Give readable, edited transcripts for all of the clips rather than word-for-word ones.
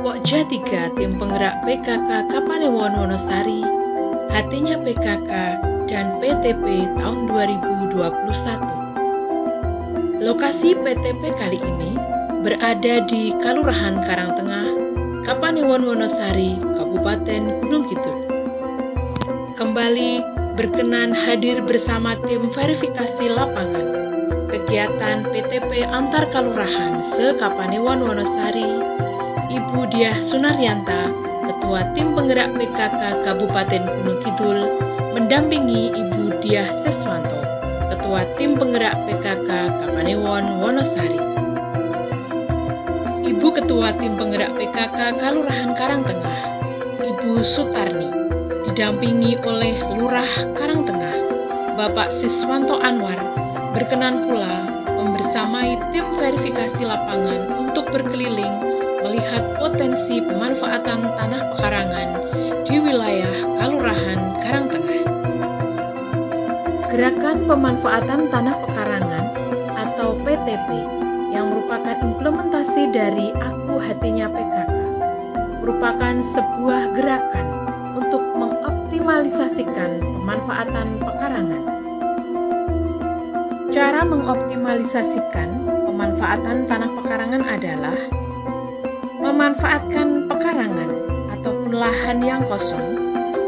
Pokja 3 Tim Penggerak PKK Kapanewon Wonosari, Hatinya PKK, dan PTP tahun 2021. Lokasi PTP kali ini berada di Kalurahan Karangtengah, Kapanewon Wonosari, Kabupaten Gunung Kidul. Kembali berkenan hadir bersama tim verifikasi lapangan kegiatan PTP antar kalurahan se-Kapanewon Wonosari, Ibu Diah Sunaryanta, Ketua Tim Penggerak PKK Kabupaten Gunung Kidul, mendampingi Ibu Diah Seswanto, Ketua Tim Penggerak PKK Kapanewon Wonosari. Ibu Ketua Tim Penggerak PKK Kalurahan Karangtengah, Ibu Sutarni, didampingi oleh Lurah Karangtengah, Bapak Siswanto Anwar, berkenan pula membersamai tim verifikasi lapangan untuk berkeliling melihat potensi pemanfaatan tanah pekarangan di wilayah Kalurahan Karangtengah. Gerakan pemanfaatan tanah pekarangan atau PTP yang merupakan implementasi dari Aku Hatinya PKK merupakan sebuah gerakan untuk mengoptimalisasikan pemanfaatan pekarangan. Cara mengoptimalisasikan pemanfaatan tanah pekarangan adalah memanfaatkan pekarangan ataupun lahan yang kosong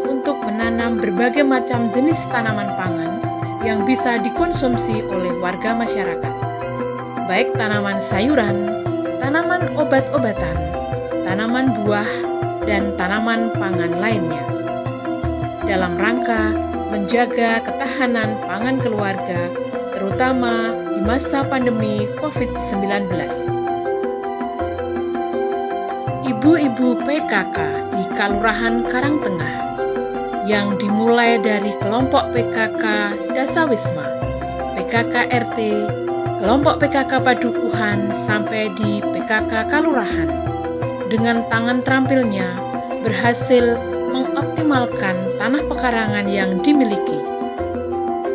untuk menanam berbagai macam jenis tanaman pangan yang bisa dikonsumsi oleh warga masyarakat, baik tanaman sayuran, tanaman obat-obatan, tanaman buah, dan tanaman pangan lainnya, dalam rangka menjaga ketahanan pangan keluarga, terutama di masa pandemi COVID-19. Ibu-ibu PKK di Kalurahan Karangtengah yang dimulai dari kelompok PKK Dasawisma, PKK RT, kelompok PKK Padukuhan sampai di PKK Kalurahan, dengan tangan terampilnya berhasil mengoptimalkan tanah pekarangan yang dimiliki.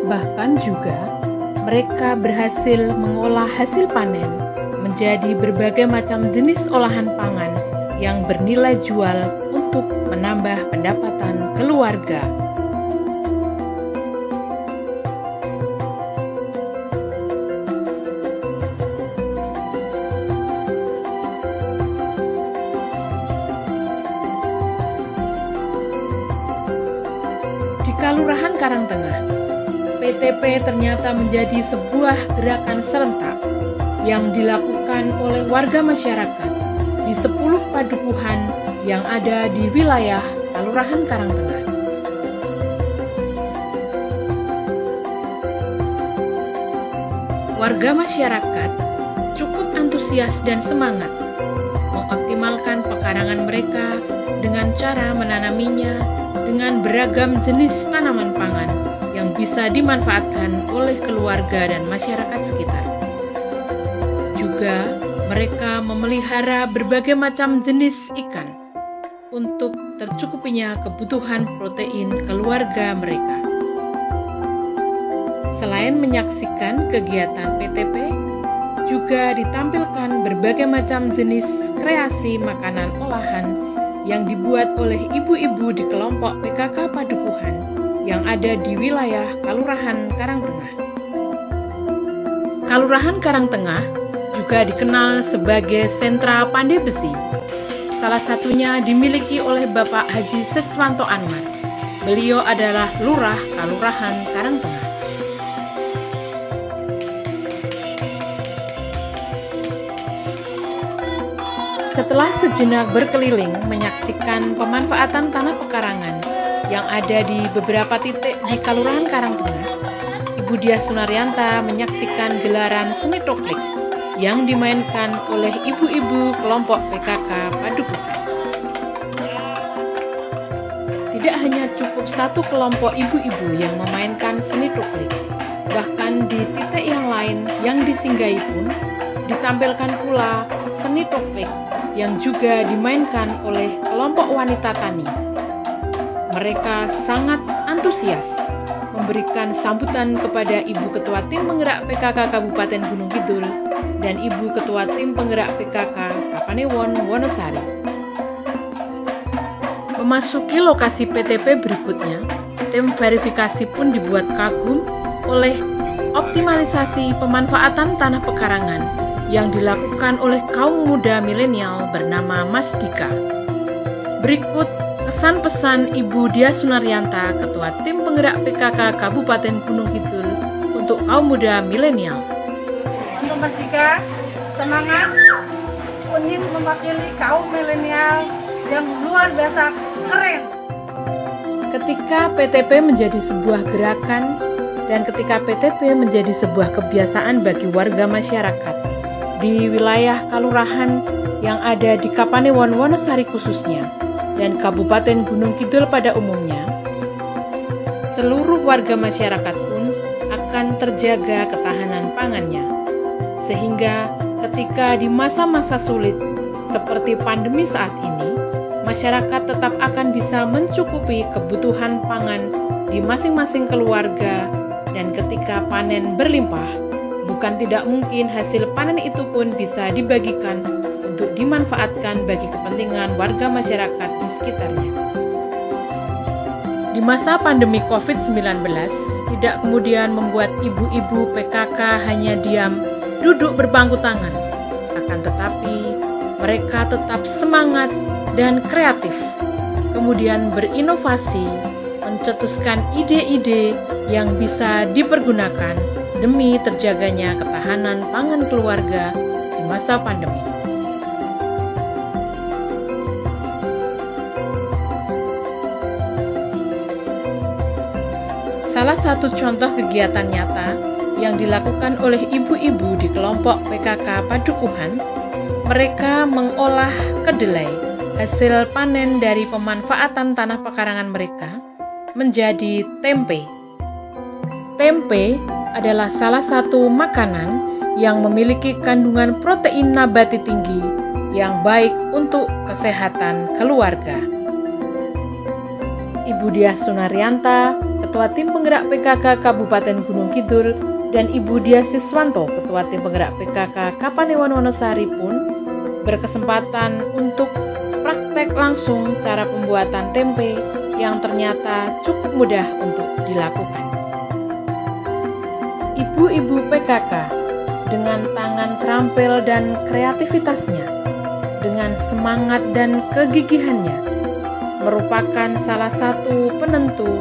Bahkan juga mereka berhasil mengolah hasil panen menjadi berbagai macam jenis olahan pangan yang bernilai jual untuk menambah pendapatan keluarga. Di Kalurahan Karangtengah, PTP ternyata menjadi sebuah gerakan serentak yang dilakukan oleh warga masyarakat di 10 padukuhan yang ada di wilayah Kalurahan Karangtengah. Warga masyarakat cukup antusias dan semangat mengoptimalkan pekarangan mereka dengan cara menanaminya dengan beragam jenis tanaman pangan yang bisa dimanfaatkan oleh keluarga dan masyarakat sekitar. Juga mereka memelihara berbagai macam jenis ikan untuk tercukupinya kebutuhan protein keluarga mereka. Selain menyaksikan kegiatan PTP, juga ditampilkan berbagai macam jenis kreasi makanan olahan yang dibuat oleh ibu-ibu di kelompok PKK Padukuhan yang ada di wilayah Kalurahan Karangtengah. Kalurahan Karangtengah juga dikenal sebagai sentra pandai besi. Salah satunya dimiliki oleh Bapak Haji Seswanto Anwar. Beliau adalah Lurah Kalurahan Karangtengah. Setelah sejenak berkeliling menyaksikan pemanfaatan tanah pekarangan yang ada di beberapa titik di Kalurahan Karangtengah, Ibu Diah Sunaryanta menyaksikan gelaran seni toplik yang dimainkan oleh ibu-ibu kelompok PKK Padukuhan. Tidak hanya cukup satu kelompok ibu-ibu yang memainkan seni toplik, bahkan di titik yang lain yang disinggahi pun ditampilkan pula seni toplik yang juga dimainkan oleh kelompok wanita tani. Mereka sangat antusias memberikan sambutan kepada Ibu Ketua Tim Penggerak PKK Kabupaten Gunung Kidul dan Ibu Ketua Tim Penggerak PKK Kapanewon Wonosari. Memasuki lokasi PTP berikutnya, tim verifikasi pun dibuat kagum oleh optimalisasi pemanfaatan tanah pekarangan yang dilakukan oleh kaum muda milenial bernama Mas Dika. Berikut kesan pesan Ibu Diah Sunarianta, Ketua Tim Penggerak PKK Kabupaten Gunung Kidul untuk kaum muda milenial. Untuk Mas Dika, semangat ingin mewakili kaum milenial yang luar biasa keren. Ketika PTP menjadi sebuah gerakan dan ketika PTP menjadi sebuah kebiasaan bagi warga masyarakat di wilayah kelurahan yang ada di Kapanewon Wonosari khususnya dan Kabupaten Gunung Kidul pada umumnya, seluruh warga masyarakat pun akan terjaga ketahanan pangannya. Sehingga ketika di masa-masa sulit seperti pandemi saat ini, masyarakat tetap akan bisa mencukupi kebutuhan pangan di masing-masing keluarga, dan ketika panen berlimpah, bukan tidak mungkin hasil panen itu pun bisa dibagikan untuk dimanfaatkan bagi kepentingan warga masyarakat di sekitarnya. Di masa pandemi COVID-19, tidak kemudian membuat ibu-ibu PKK hanya diam, duduk berbangku tangan. Akan tetapi, mereka tetap semangat dan kreatif, kemudian berinovasi, mencetuskan ide-ide yang bisa dipergunakan demi terjaganya ketahanan pangan keluarga di masa pandemi. Salah satu contoh kegiatan nyata yang dilakukan oleh ibu-ibu di kelompok PKK Padukuhan, mereka mengolah kedelai hasil panen dari pemanfaatan tanah pekarangan mereka menjadi tempe. Tempe adalah salah satu makanan yang memiliki kandungan protein nabati tinggi yang baik untuk kesehatan keluarga. Ibu Diah Sunarianta, Ketua Tim Penggerak PKK Kabupaten Gunung Kidul, dan Ibu Diah Siswanto, Ketua Tim Penggerak PKK Kapanewon Wonosari pun berkesempatan untuk praktek langsung cara pembuatan tempe yang ternyata cukup mudah untuk dilakukan. Ibu-ibu PKK dengan tangan terampil dan kreativitasnya, dengan semangat dan kegigihannya, merupakan salah satu penentu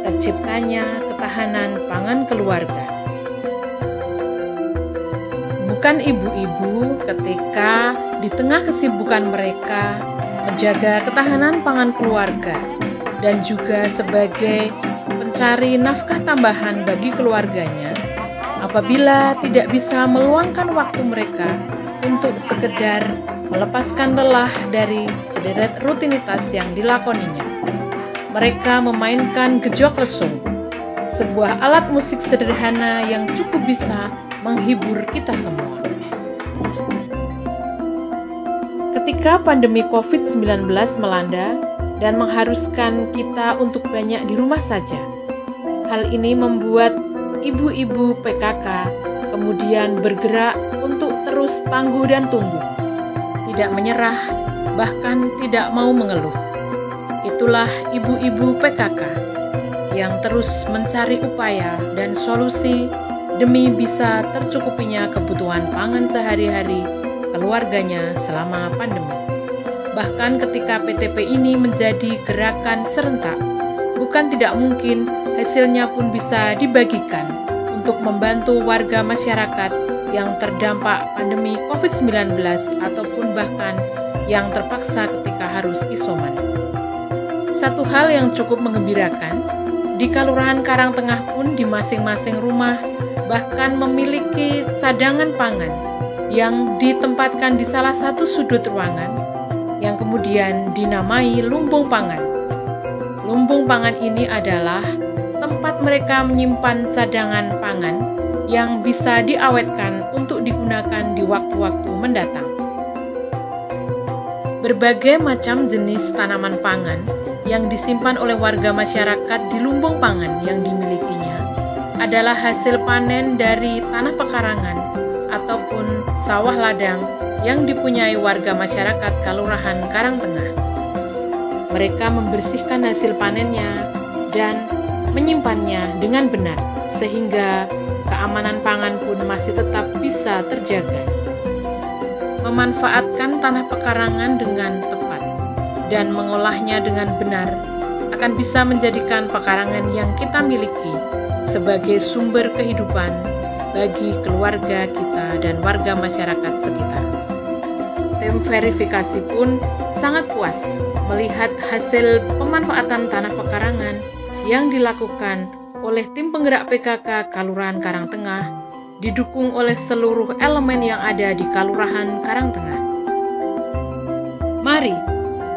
terciptanya ketahanan pangan keluarga. Bukan ibu-ibu ketika di tengah kesibukan mereka menjaga ketahanan pangan keluarga dan juga sebagai pencari nafkah tambahan bagi keluarganya, apabila tidak bisa meluangkan waktu mereka untuk sekedar melepaskan lelah dari sederet rutinitas yang dilakoninya. Mereka memainkan gejok lesung, sebuah alat musik sederhana yang cukup bisa menghibur kita semua. Ketika pandemi COVID-19 melanda dan mengharuskan kita untuk banyak di rumah saja, hal ini membuat ibu-ibu PKK kemudian bergerak untuk terus tangguh dan tumbuh, tidak menyerah, bahkan tidak mau mengeluh. Itulah ibu-ibu PKK yang terus mencari upaya dan solusi demi bisa tercukupinya kebutuhan pangan sehari-hari keluarganya selama pandemi. Bahkan ketika PTP ini menjadi gerakan serentak, bukan tidak mungkin hasilnya pun bisa dibagikan untuk membantu warga masyarakat yang terdampak pandemi COVID-19 ataupun bahkan yang terpaksa ketika harus isoman. Satu hal yang cukup menggembirakan, di Kelurahan Karangtengah pun di masing-masing rumah bahkan memiliki cadangan pangan yang ditempatkan di salah satu sudut ruangan yang kemudian dinamai lumbung pangan. Lumbung pangan ini adalah tempat mereka menyimpan cadangan pangan yang bisa diawetkan untuk digunakan di waktu-waktu mendatang. Berbagai macam jenis tanaman pangan yang disimpan oleh warga masyarakat di lumbung pangan yang dimilikinya adalah hasil panen dari tanah pekarangan ataupun sawah ladang yang dipunyai warga masyarakat Kelurahan Karangtengah. mereka membersihkan hasil panennya dan menyimpannya dengan benar, sehingga keamanan pangan pun masih tetap bisa terjaga. Memanfaatkan tanah pekarangan dengan tepat dan mengolahnya dengan benar akan bisa menjadikan pekarangan yang kita miliki sebagai sumber kehidupan bagi keluarga kita dan warga masyarakat sekitar. Tim verifikasi pun sangat puas melihat hasil pemanfaatan tanah pekarangan yang dilakukan oleh tim penggerak PKK Kalurahan Karangtengah, didukung oleh seluruh elemen yang ada di Kalurahan Karangtengah. Mari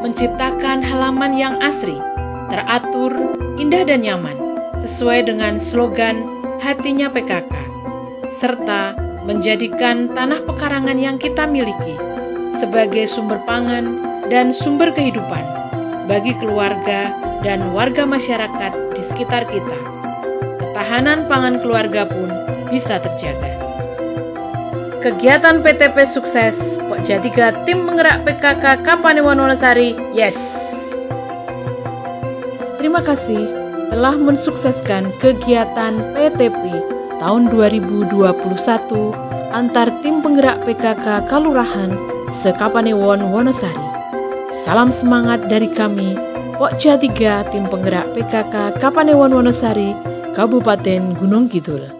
menciptakan halaman yang asri, teratur, indah dan nyaman, sesuai dengan slogan Hatinya PKK, serta menjadikan tanah pekarangan yang kita miliki sebagai sumber pangan dan sumber kehidupan bagi keluarga dan warga masyarakat di sekitar kita. Ketahanan pangan keluarga pun bisa terjaga. Kegiatan PTP sukses, Pokja 3 Tim Penggerak PKK Kapanewon Wonosari, yes! Terima kasih telah mensukseskan kegiatan PTP tahun 2021 antar Tim Penggerak PKK Kalurahan se-Kapanewon Wonosari. Salam semangat dari kami, Pokja 3 Tim Penggerak PKK Kapanewon Wonosari, Kabupaten Gunung Kidul.